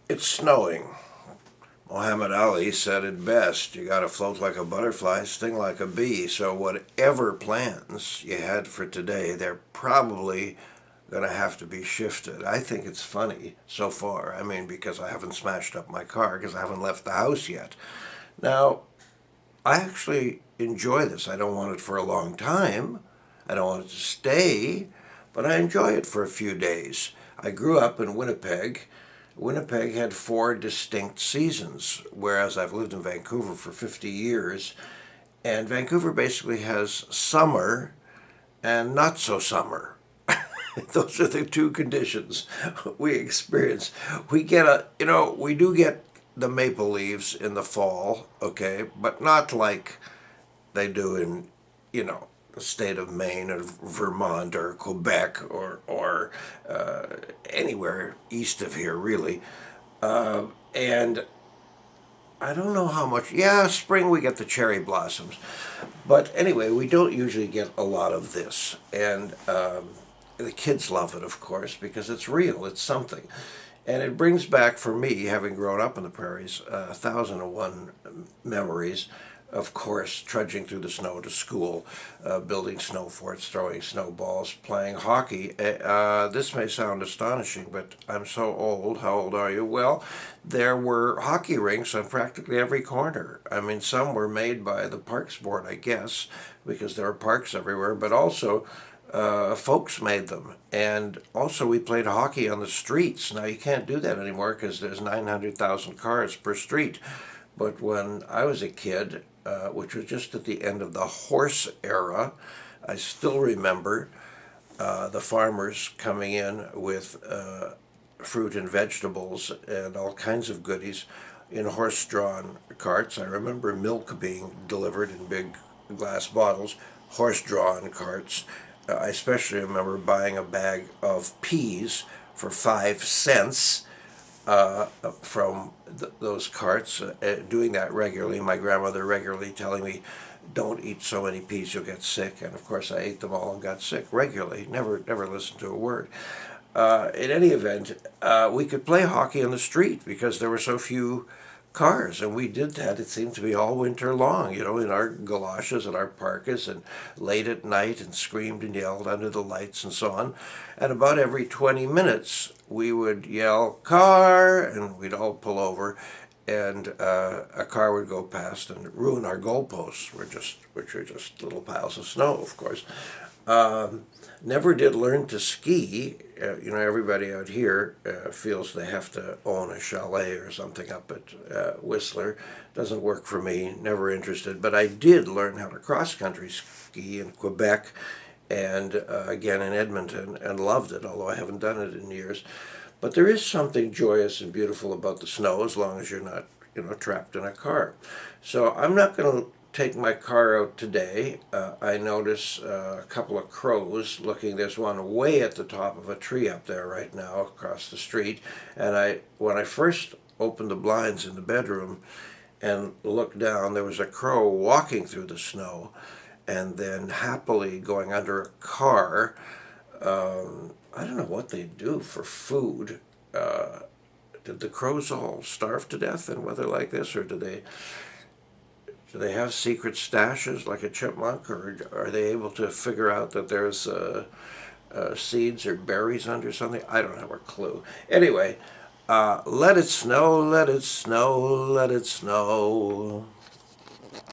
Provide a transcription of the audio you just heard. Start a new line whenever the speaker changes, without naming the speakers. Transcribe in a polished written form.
It's snowing. Muhammad Ali said it best. You gotta float like a butterfly, sting like a bee. So whatever plans you had for today, they're probably gonna have to be shifted. I think it's funny so far. I mean, because I haven't smashed up my car because I haven't left the house yet. Now, I actually enjoy this. I don't want it for a long time. I don't want it to stay, but I enjoy it for a few days. I grew up in Winnipeg. Winnipeg had four distinct seasons, whereas I've lived in Vancouver for 50 years. And Vancouver basically has summer and not so summer. Those are the two conditions we experience. We get we do get the maple leaves in the fall, okay, but not like they do in, the state of Maine or Vermont or Quebec or anywhere east of here, really. And I don't know how much. Yeah, spring we get the cherry blossoms, but anyway, we don't usually get a lot of this, and the kids love it, of course, because it's real. It's something, and it brings back for me, having grown up in the prairies, 1,001 memories. Of course, trudging through the snow to school, building snow forts, throwing snowballs, playing hockey. This may sound astonishing, but I'm so old. How old are you? Well, there were hockey rinks on practically every corner. I mean, some were made by the Parks Board, I guess, because there are parks everywhere, but also folks made them. And also, we played hockey on the streets. Now, you can't do that anymore because there's 900,000 cars per street. But when I was a kid, which was just at the end of the horse era, I still remember the farmers coming in with fruit and vegetables and all kinds of goodies in horse-drawn carts. I remember milk being delivered in big glass bottles, horse-drawn carts. I especially remember buying a bag of peas for 5 cents from those carts, doing that regularly. My grandmother regularly telling me, "Don't eat so many peas, you'll get sick." And of course, I ate them all and got sick regularly. Never listened to a word. In any event, we could play hockey on the street because there were so few cars, and we did that. It seemed to be all winter long, in our galoshes and our parkas, and late at night, and screamed and yelled under the lights and so on. And about every 20 minutes, we would yell "car," and we'd all pull over, and a car would go past and ruin our goalposts, which are just little piles of snow, of course. Never did learn to ski. Everybody out here feels they have to own a chalet or something up at Whistler. Doesn't work for me, never interested. But I did learn how to cross-country ski in Quebec and again in Edmonton, and loved it, although I haven't done it in years. But there is something joyous and beautiful about the snow as long as you're not, trapped in a car. So I'm not going to take my car out today. I notice a couple of crows looking. There's one way at the top of a tree up there right now across the street. And when I first opened the blinds in the bedroom and looked down, there was a crow walking through the snow and then happily going under a car. I don't know what they do for food. Did the crows all starve to death in weather like this, or do they have secret stashes like a chipmunk, or are they able to figure out that there's seeds or berries under something? I don't have a clue. Anyway, let it snow, let it snow, let it snow.